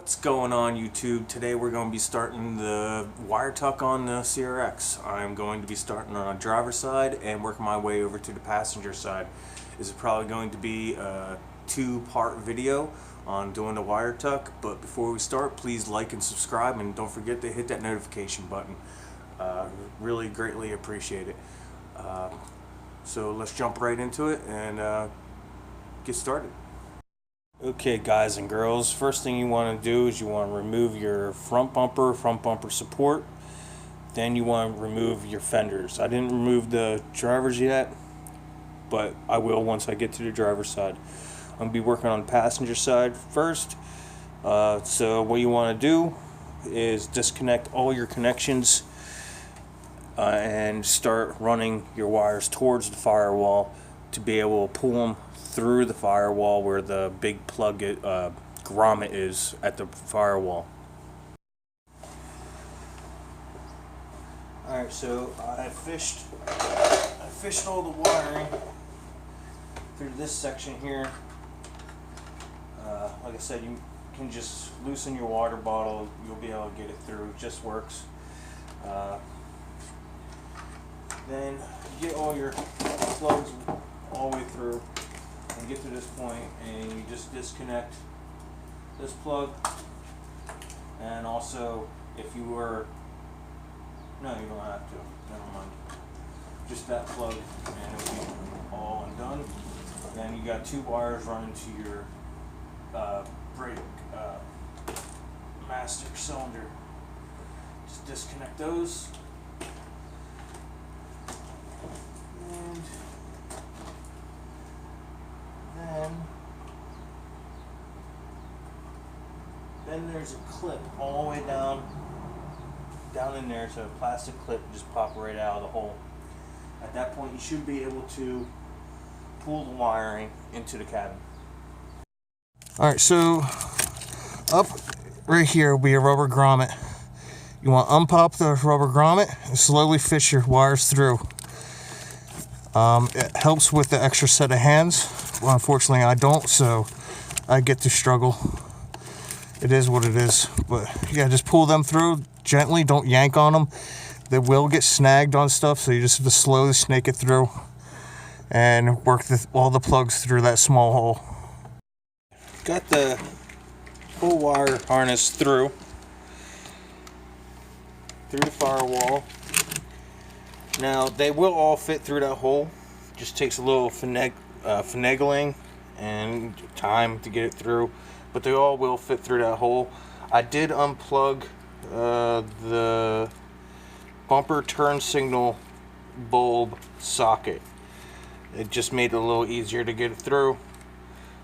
What's going on YouTube? Today we're going to be starting the wire tuck on the CRX. I'm going to be starting on the driver's side and working my way over to the passenger side. This is probably going to be a two-part video on doing the wire tuck, but before we start, please like and subscribe and don't forget to hit that notification button. Really greatly appreciate it. So let's jump right into it and get started. Okay guys and girls, first thing you want to do is you want to remove your front bumper support. Then you want to remove your fenders. I didn't remove the drivers yet, but I will once I get to the driver's side. I'm going to be working on the passenger side first. So what you want to do is disconnect all your connections and start running your wires towards the firewall to be able to pull them through the firewall where the big plug grommet is at the firewall. Alright, so I fished all the wiring through this section here. Like I said, you can just loosen your water bottle, you'll be able to get it through. It just works. Then you get all your plugs all the way through and get to this point, and you just disconnect this plug. And also, if you were, no, you don't have to, never mind, just that plug and it'll be all undone. Then you got two wires running to your brake master cylinder. Just disconnect those. Then there's a clip all the way down in there, so a plastic clip just pop right out of the hole. At that point you should be able to pull the wiring into the cabin. Alright, so up right here will be a rubber grommet. You want to unpop the rubber grommet and slowly fish your wires through. It helps with the extra set of hands. Well, unfortunately I don't, so I get to struggle. It is what it is, but yeah, just pull them through gently, don't yank on them. They will get snagged on stuff, so you just have to slowly snake it through and work all the plugs through that small hole. Got the full wire harness through the firewall. Now they will all fit through that hole. Just takes a little finagling and time to get it through, but they all will fit through that hole. I did unplug the bumper turn signal bulb socket. It just made it a little easier to get it through.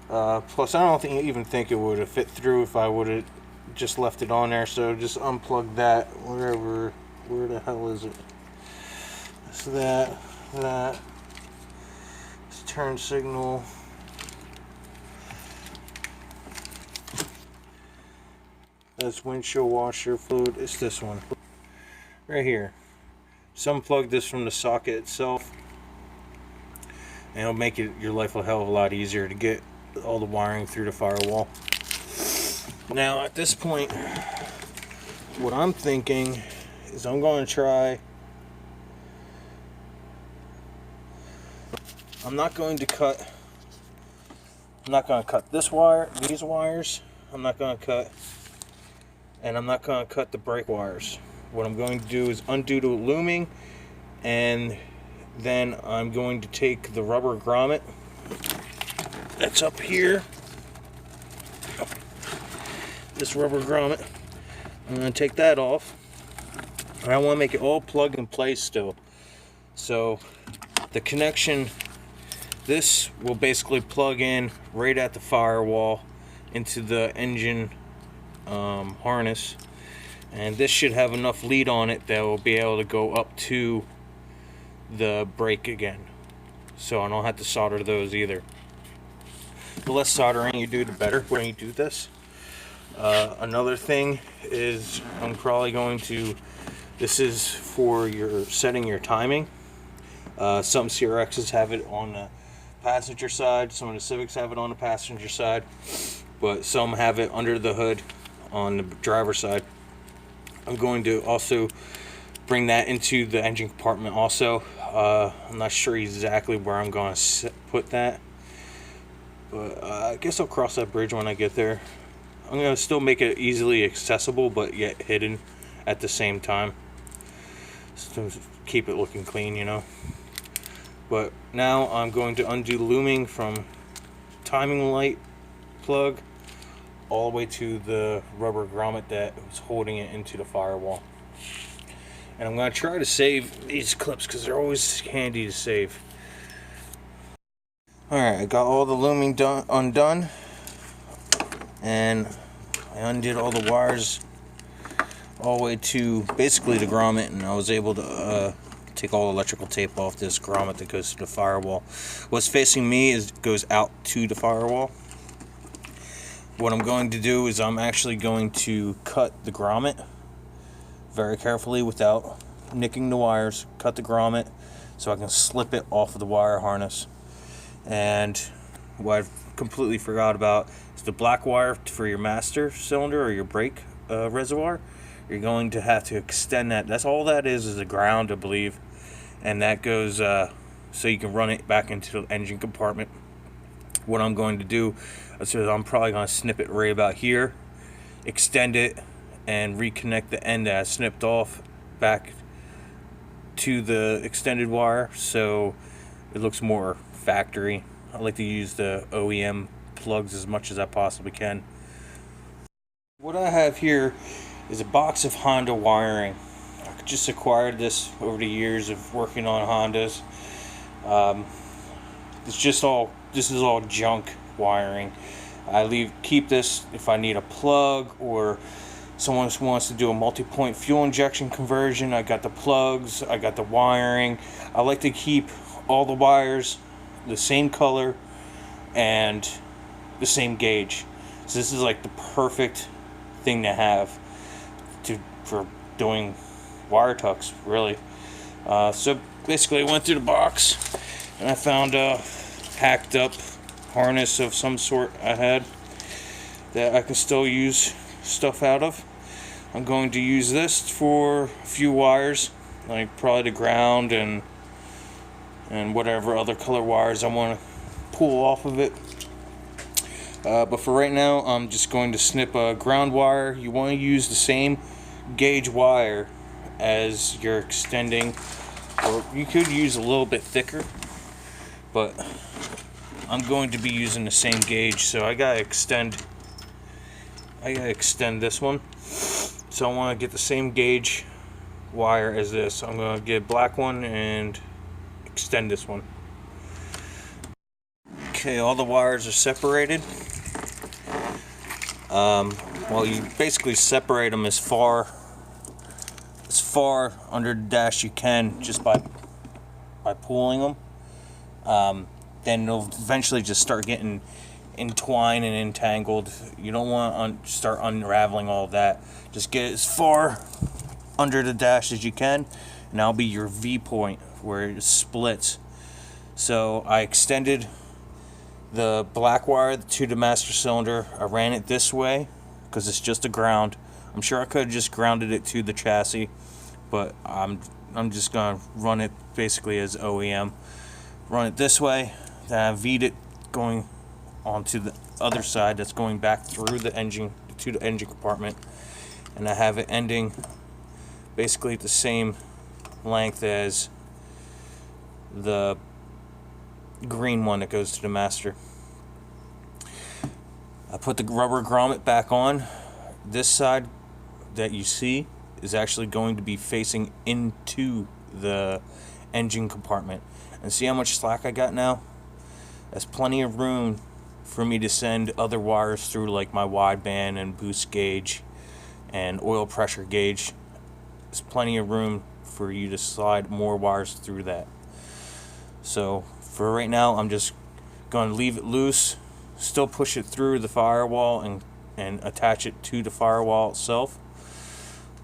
Plus I don't even think it would have fit through if I would have just left it on there, so just unplug that where the hell is it? So that it's turn signal. That's windshield washer fluid. It's this one right here. So unplug this from the socket itself, and it'll make your life a hell of a lot easier to get all the wiring through the firewall. Now at this point, what I'm thinking is I'm going to try. I'm not going to cut this wire, these wires. I'm not going to cut, and I'm not going to cut the brake wires. What I'm going to do is undo the looming, and then I'm going to take the rubber grommet that's up here, this rubber grommet, I'm going to take that off. I want to make it all plug and play still. So the connection, this will basically plug in right at the firewall into the engine harness, and this should have enough lead on it that will be able to go up to the brake again, so I don't have to solder those either. The less soldering you do, the better when you do this. Another thing is I'm probably going to, this is for your setting your timing. Some CRXs have it on the passenger side, some of the Civics have it on the passenger side, but some have it under the hood on the driver's side. I'm going to also bring that into the engine compartment also. I'm not sure exactly where I'm going to put that, but I guess I'll cross that bridge when I get there. I'm going to still make it easily accessible, but yet hidden at the same time, to keep it looking clean, you know. But now I'm going to undo the looming from timing light plug all the way to the rubber grommet that was holding it into the firewall. And I'm going to try to save these clips because they're always handy to save. Alright, I got all the looming undone, and I undid all the wires all the way to basically the grommet, and I was able to take all the electrical tape off this grommet that goes to the firewall. What's facing me goes out to the firewall. What I'm going to do is I'm actually going to cut the grommet very carefully without nicking the wires. Cut the grommet so I can slip it off of the wire harness. And what I completely forgot about is the black wire for your master cylinder or your brake reservoir. You're going to have to extend that. That's all that is a ground, I believe, and that goes so you can run it back into the engine compartment. What I'm going to do is I'm probably going to snip it right about here, extend it, and reconnect the end that I snipped off back to the extended wire so it looks more factory. I like to use the OEM plugs as much as I possibly can. What I have here is a box of Honda wiring. I just acquired this over the years of working on Hondas. This is all junk wiring. I keep this if I need a plug or someone wants to do a multi-point fuel injection conversion. I got the plugs, I got the wiring. I like to keep all the wires the same color and the same gauge. So this is like the perfect thing to have for doing wire tucks, really. So basically I went through the box and I found a hacked up harness of some sort I had that I can still use stuff out of. I'm going to use this for a few wires, like probably the ground and whatever other color wires I want to pull off of it. But for right now, I'm just going to snip a ground wire. You want to use the same gauge wire as you're extending, or you could use a little bit thicker, but I'm going to be using the same gauge, so I gotta extend this one. So I want to get the same gauge wire as this. I'm going to get a black one and extend this one. Okay, all the wires are separated. Well, you basically separate them as far under the dash you can just by pulling them. Then it'll eventually just start getting entwined and entangled. You don't want to start unraveling all of that. Just get as far under the dash as you can, and that'll be your V point where it splits. So I extended the black wire to the master cylinder. I ran it this way because it's just a ground. I'm sure I could have just grounded it to the chassis, but I'm just gonna run it basically as OEM. Run it this way, then I V'd it going onto the other side that's going back through the engine to the engine compartment, and I have it ending basically at the same length as the green one that goes to the master. I put the rubber grommet back on. This side that you see is actually going to be facing into the engine compartment. And see how much slack I got now? That's plenty of room for me to send other wires through, like my wideband and boost gauge and oil pressure gauge. There's plenty of room for you to slide more wires through that. So for right now, I'm just going to leave it loose, still push it through the firewall and attach it to the firewall itself.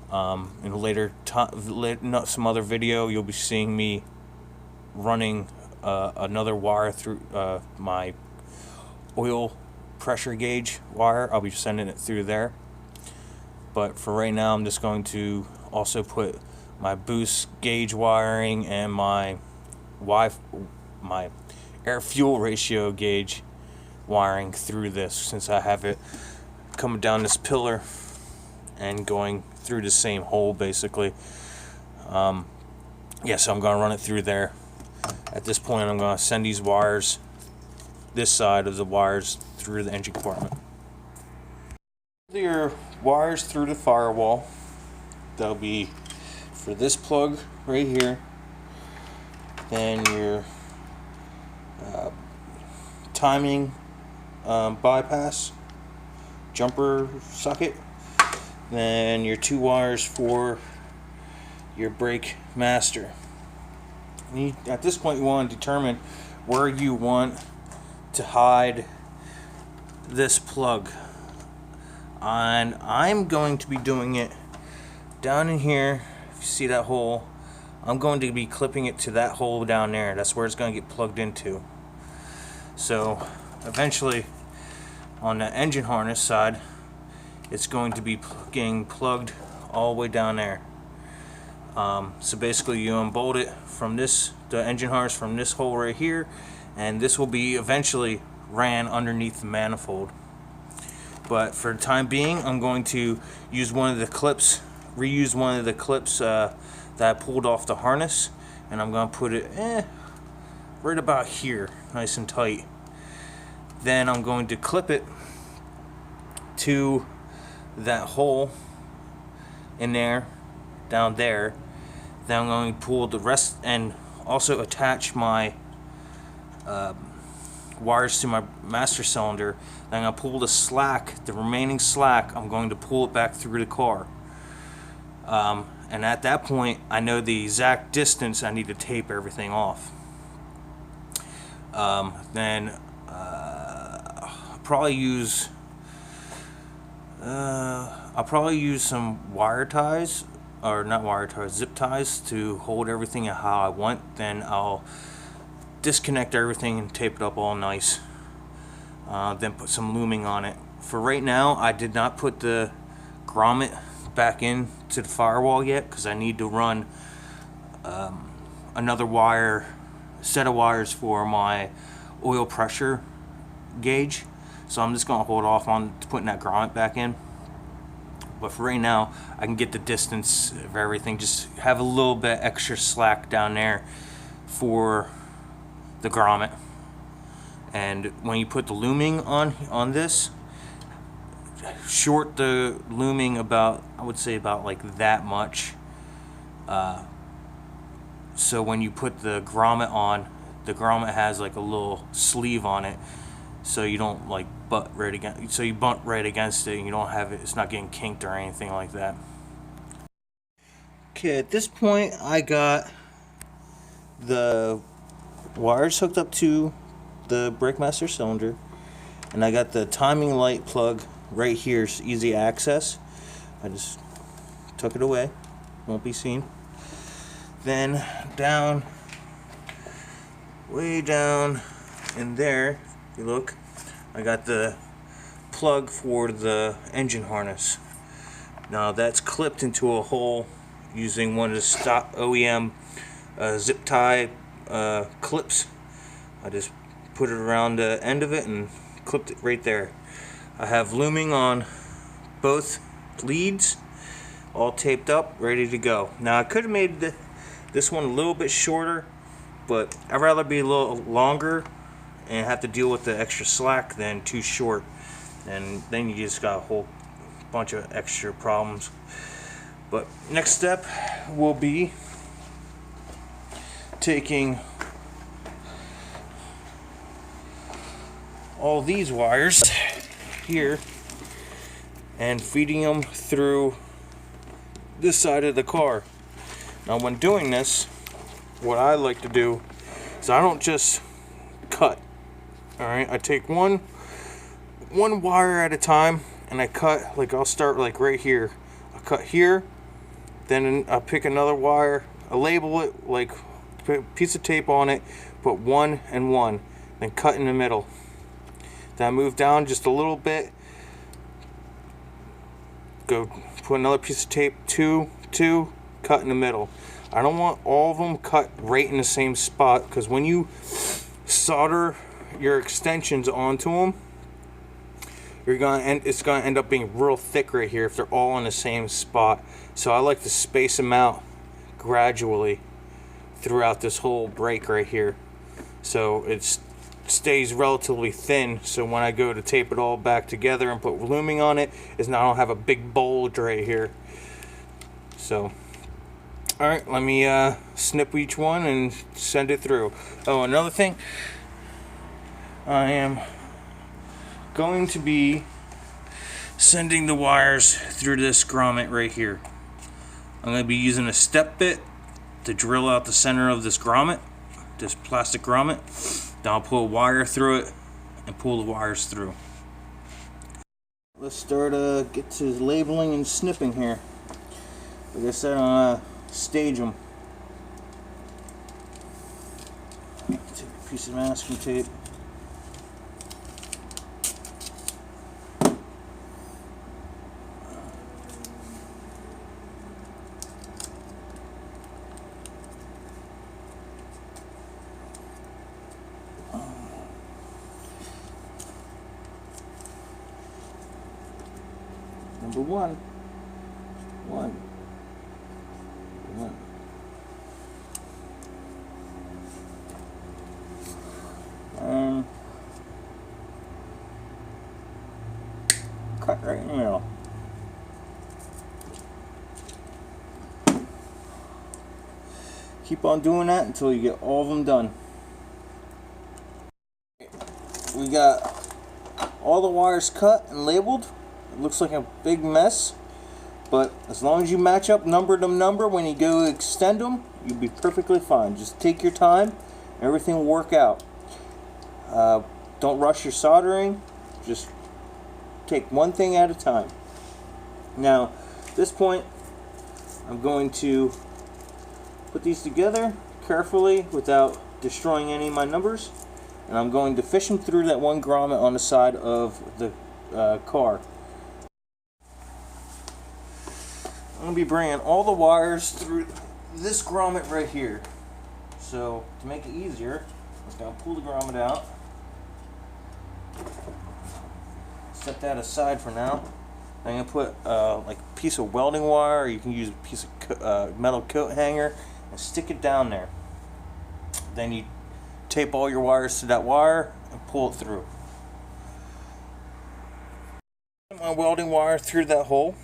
In a later some other video, you'll be seeing me running another wire through my oil pressure gauge wire. I'll be sending it through there. But for right now, I'm just going to also put my boost gauge wiring and my air fuel ratio gauge wiring through this, since I have it coming down this pillar and going through the same hole basically. Yeah, so I'm going to run it through there. At this point, I'm going to send these wires, this side of the wires, through the engine compartment. Your wires through the firewall. That'll be for this plug right here, then your timing bypass jumper socket, then your 2 wires for your brake master. At this point, you want to determine where you want to hide this plug, and I'm going to be doing it down in here. If you see that hole, I'm going to be clipping it to that hole down there. That's where it's going to get plugged into. So eventually on the engine harness side, it's going to be getting plugged all the way down there. So basically you unbolt it from the engine harness from this hole right here, and this will be eventually ran underneath the manifold. But for the time being, I'm going to use one of the clips, reuse one of the clips that I pulled off the harness, and I'm going to put it right about here, nice and tight. Then I'm going to clip it to that hole in there, down there. Then I'm going to pull the rest and also attach my wires to my master cylinder. Then I'm going to pull the slack, the remaining slack, I'm going to pull it back through the car. And at that point, I know the exact distance I need to tape everything off. Then I'll probably use some wire ties, or not wire ties, zip ties, to hold everything how I want. Then I'll disconnect everything and tape it up all nice. Then put some looming on it. For right now, I did not put the grommet back into the firewall yet, because I need to run another set of wires for my oil pressure gauge. So I'm just going to hold off on putting that grommet back in. But for right now, I can get the distance of everything. Just have a little bit extra slack down there for the grommet. And when you put the looming on this, short the looming about, I would say about like that much. So when you put the grommet on, the grommet has like a little sleeve on it, so you don't like butt right against. So you butt right against it, and you don't have it. It's not getting kinked or anything like that. Okay, at this point, I got the wires hooked up to the brake master cylinder, and I got the timing light plug right here. It's easy access. I just took it away, won't be seen. Then down, way down in there, if you look, I got the plug for the engine harness. Now that's clipped into a hole using one of the stock OEM zip tie clips. I just put it around the end of it and clipped it right there. I have looming on both leads, all taped up, ready to go. Now I could have made this one a little bit shorter, but I'd rather be a little longer and have to deal with the extra slack than too short, and then you just got a whole bunch of extra problems. But next step will be taking all these wires here and feeding them through this side of the car. Now when doing this, what I like to do is I don't just cut. Alright, I take one wire at a time, and I cut, like I'll start like right here. I cut here, then I pick another wire, I label it, like put a piece of tape on it, put 1 and 1, then cut in the middle. Then I move down just a little bit, go put another piece of tape, two, cut in the middle. I don't want all of them cut right in the same spot, because when you solder your extensions onto them, it's gonna end up being real thick right here if they're all in the same spot. So I like to space them out gradually throughout this whole break right here, so it stays relatively thin. So when I go to tape it all back together and put looming on it, is now I don't have a big bulge right here. So, all right, let me snip each one and send it through. Oh, another thing, I am going to be sending the wires through this grommet right here. I'm going to be using a step bit to drill out the center of this grommet, this plastic grommet. Then I'll pull a wire through it and pull the wires through. Let's start get to labeling and snipping here. Like I said, I'm gonna stage them. Take a piece of masking tape. Number one. Cut right in the middle. Keep on doing that until you get all of them done. We got all the wires cut and labeled. It looks like a big mess, but as long as you match up number to number when you go extend them, you'll be perfectly fine. Just take your time, everything will work out. Don't rush your soldering, just take one thing at a time. Now, at this point, I'm going to put these together carefully without destroying any of my numbers, and I'm going to fish them through that one grommet on the side of the car. I'm going to be bringing all the wires through this grommet right here. So to make it easier, I'm just going to pull the grommet out, set that aside for now. I'm going to put like a piece of welding wire, or you can use a piece of metal coat hanger, and stick it down there. Then you tape all your wires to that wire and pull it through. Put my welding wire through that hole.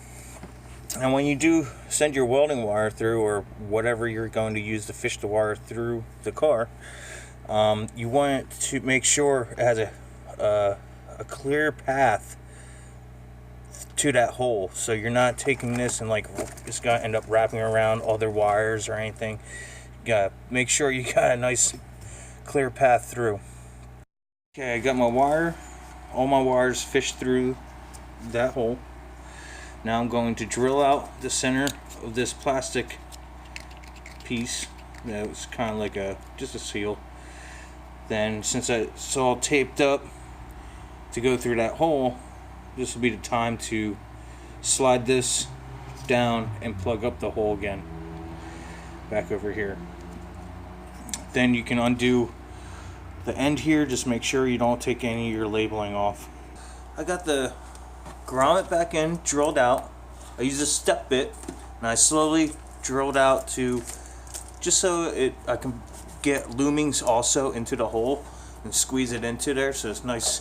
And when you do send your welding wire through, or whatever you're going to use to fish the wire through the car, you want it to make sure it has a clear path to that hole, so you're not taking this and like it's gonna end up wrapping around other wires or anything. You gotta make sure you got a nice clear path through. Okay, I got my wire, all my wires fished through that hole. Now I'm going to drill out the center of this plastic piece that was kind of like just a seal. Then, since it's all taped up to go through that hole, this will be the time to slide this down and plug up the hole again back over here. Then you can undo the end here. Just make sure you don't take any of your labeling off. I got the grommet back in, drilled out. I used a step bit and I slowly drilled out to just so I can get loomings also into the hole and squeeze it into there, so it's nice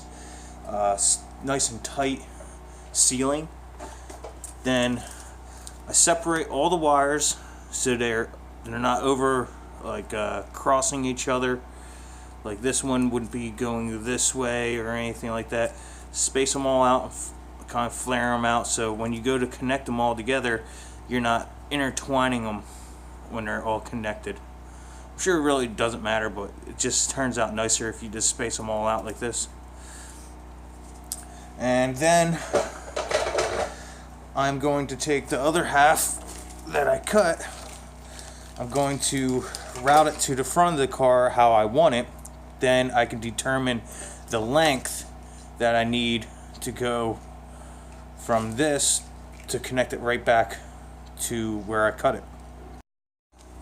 and tight sealing. Then I separate all the wires so they're not over like crossing each other. Like this one wouldn't be going this way or anything like that. Space them all out, kind of flare them out, so when you go to connect them all together, you're not intertwining them when they're all connected. I'm sure it really doesn't matter, but it just turns out nicer if you just space them all out like this. And then I'm going to take the other half that I cut, I'm going to route it to the front of the car how I want it. Then I can determine the length that I need to go from this to connect it right back to where I cut it.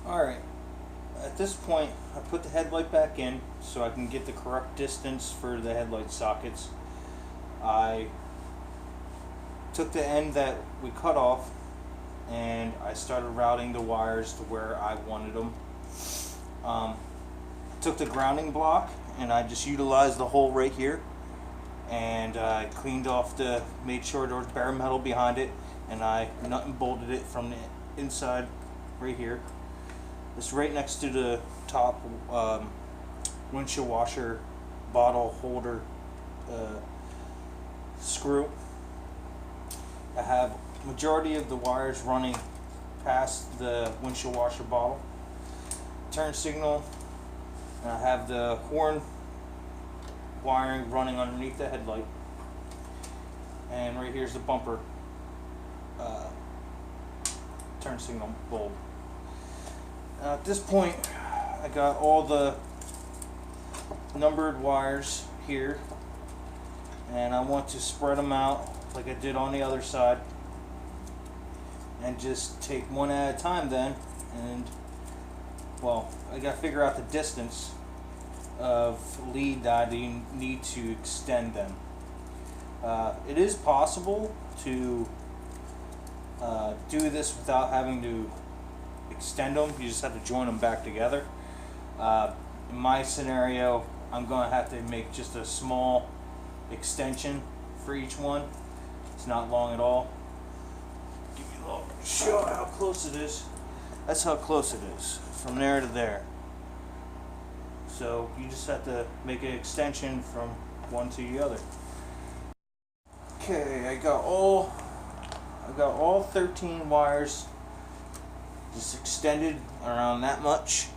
Alright, at this point I put the headlight back in so I can get the correct distance for the headlight sockets. I took the end that we cut off and I started routing the wires to where I wanted them. Took the grounding block and I just utilized the hole right here, and I cleaned off made sure there was bare metal behind it, and I nut and bolted it from the inside right here. It's right next to the top windshield washer bottle holder screw. I have majority of the wires running past the windshield washer bottle. Turn signal, and I have the horn wiring running underneath the headlight. And right here's the bumper turn signal bulb. At this point, I got all the numbered wires here, and I want to spread them out like I did on the other side, and just take one at a time then. And well, I got to figure out the distance of lead that I need to extend them. It is possible to do this without having to extend them. You just have to join them back together. In my scenario, I'm going to have to make just a small extension for each one. It's not long at all. Give you a little show how close it is. That's how close it is, from there to there. So you just have to make an extension from one to the other. Okay, I got all 13 wires just extended around that much.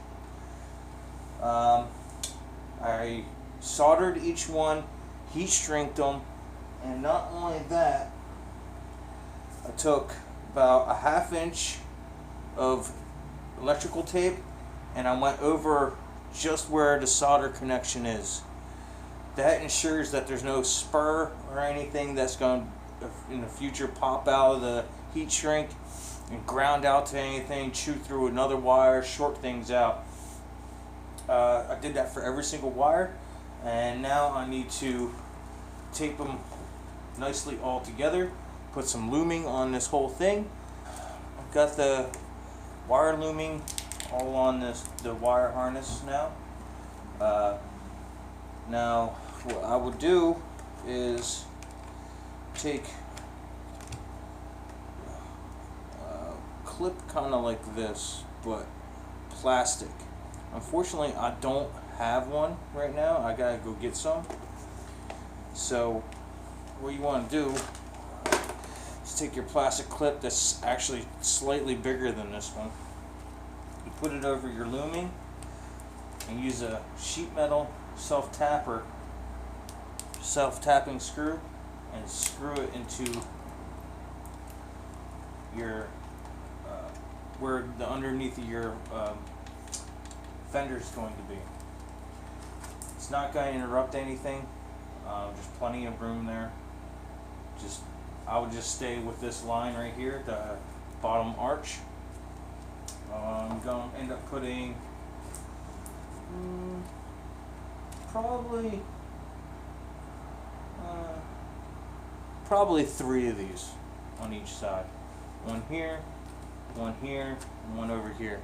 I soldered each one, heat shrinked them, and not only that, I took about a ½ inch of electrical tape and I went over just where the solder connection is. That ensures that there's no spur or anything that's going to in the future pop out of the heat shrink and ground out to anything, chew through another wire, short things out. I did that for every single wire, and now I need to tape them nicely all together, put some looming on this whole thing. I've got the wire looming all on the wire harness now. Now what I would do is take a clip kind of like this, but plastic. Unfortunately, I don't have one right now. I gotta go get some. So what you want to do is take your plastic clip that's actually slightly bigger than this one. You put it over your looming and use a sheet metal self-tapping screw and screw it into your where the underneath of your fender is going to be. It's not going to interrupt anything. There's plenty of room there. I would just stay with this line right here, the bottom arch. I'm going to end up putting probably 3 of these on each side. One here, and one over here.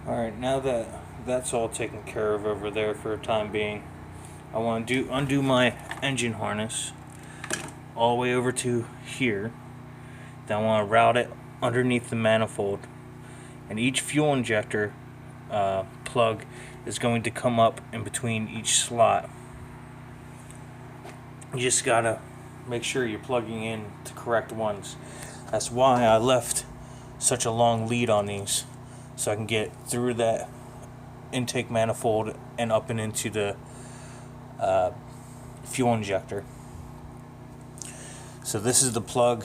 Alright, now that that's all taken care of over there for a time being, I want to undo my engine harness all the way over to here. Then I want to route it underneath the manifold, and each fuel injector plug is going to come up in between each slot. You just gotta make sure you're plugging in the correct ones. That's why I left such a long lead on these, so I can get through that intake manifold and up and into the fuel injector. So this is the plug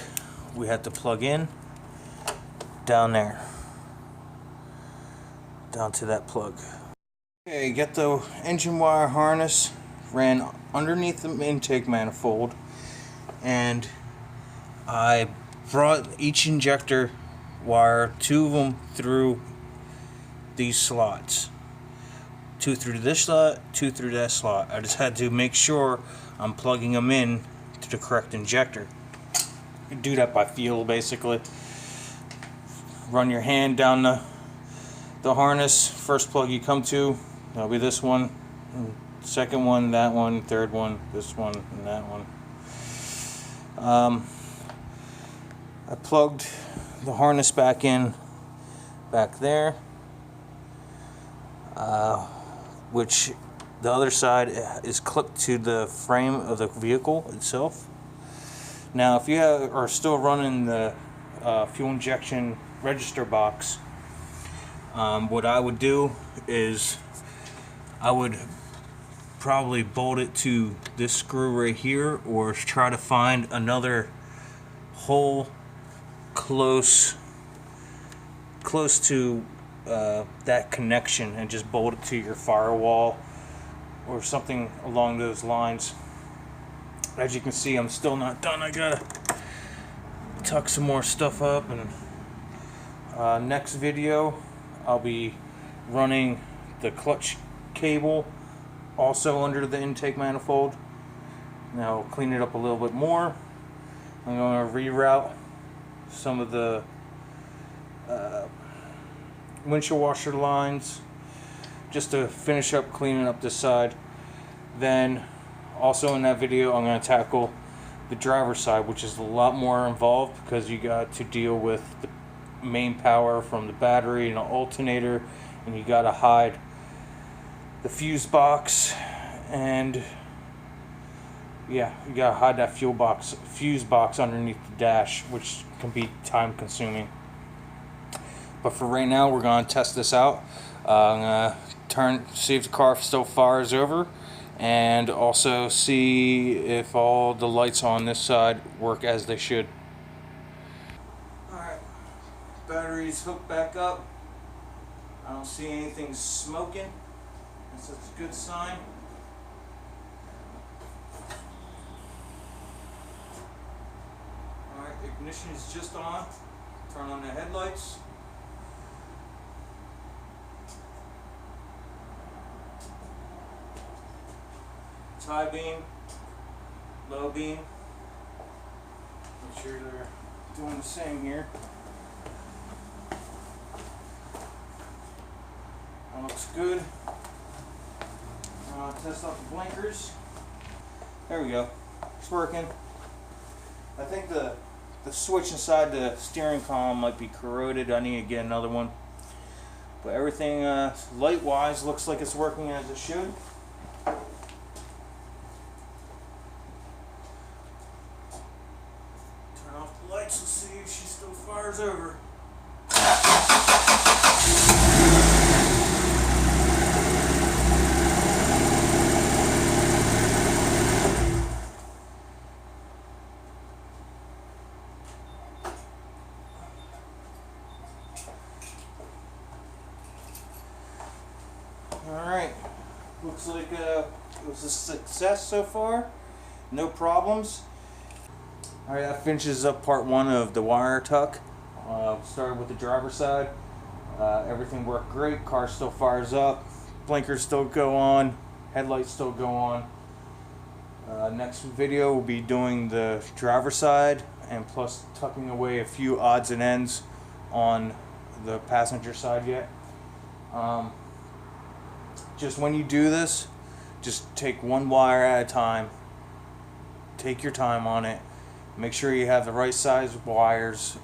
we had to plug in down there, down to that plug. Okay, get the engine wire harness ran underneath the intake manifold, and I brought each injector wire, 2 of them through these slots. 2 through this slot, 2 through that slot. I just had to make sure I'm plugging them in to the correct injector. You do that by feel, basically. Run your hand down the harness. First plug you come to, that'll be this one. Second one, that one. Third one, this one, and that one. I plugged the harness back in back there, which the other side is clipped to the frame of the vehicle itself. Now, if you are still running the fuel injection register box, what I would do is I would probably bolt it to this screw right here, or try to find another hole close to that connection and just bolt it to your firewall or something along those lines. As you can see, I'm still not done. I gotta tuck some more stuff up, and next video I'll be running the clutch cable also under the intake manifold. Now I'll clean it up a little bit more. I'm going to reroute some of the windshield washer lines just to finish up cleaning up this side. Then also in that video I'm going to tackle the driver's side, which is a lot more involved because you got to deal with the main power from the battery and the alternator, and you got to hide the fuse box, and yeah, you got to hide that fuse box underneath the dash, which can be time consuming. But for right now, we're going to test this out. I'm going to see if the car still fires over, and also see if all the lights on this side work as they should. Alright, battery's hooked back up. I don't see anything smoking. That's a good sign. Alright, ignition is just on. Turn on the headlights. High beam, low beam. Make sure they're doing the same here. That looks good. Test out the blinkers. There we go. It's working. I think the switch inside the steering column might be corroded. I need to get another one. But everything light-wise looks like it's working as it should. Let's see if she still fires over. Alright, looks like it was a success so far. No problems. Alright, that finishes up part 1 of the wire tuck. Started with the driver's side. Everything worked great. Car still fires up. Blinkers still go on. Headlights still go on. Next video we'll be doing the driver's side, and plus tucking away a few odds and ends on the passenger side yet. Just when you do this, just take one wire at a time. Take your time on it. Make sure you have the right size wires.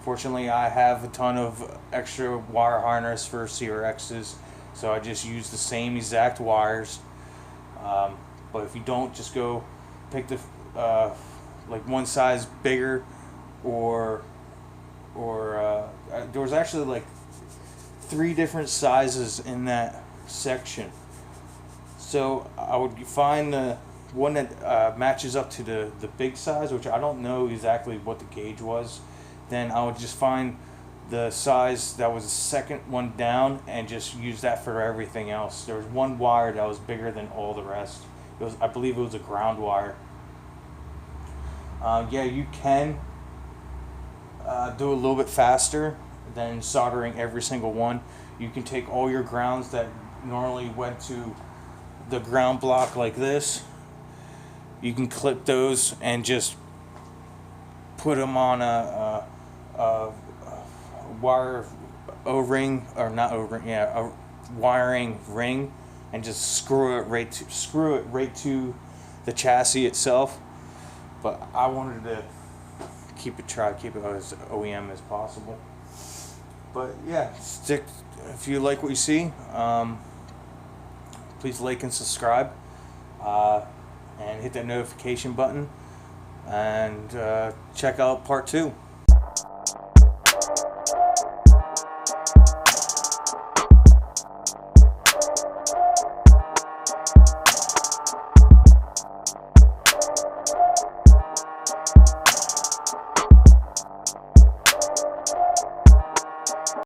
Fortunately, I have a ton of extra wire harness for CRXs, so I just use the same exact wires. But if you don't, just go pick the like one size bigger, or there was actually like 3 different sizes in that section. So I would find the one that matches up to the big size, which I don't know exactly what the gauge was. Then I would just find the size that was the second one down and just use that for everything else. There was one wire that was bigger than all the rest. It was, I believe it was a ground wire. Yeah, you can do a little bit faster than soldering every single one. You can take all your grounds that normally went to the ground block like this. You can clip those and just put them on a wire O-ring, or not O-ring, yeah, a wiring ring, and just screw it right to the chassis itself. But I wanted to keep it as OEM as possible. But yeah, if you like what you see, please like and subscribe, and hit that notification button, and check out part 2.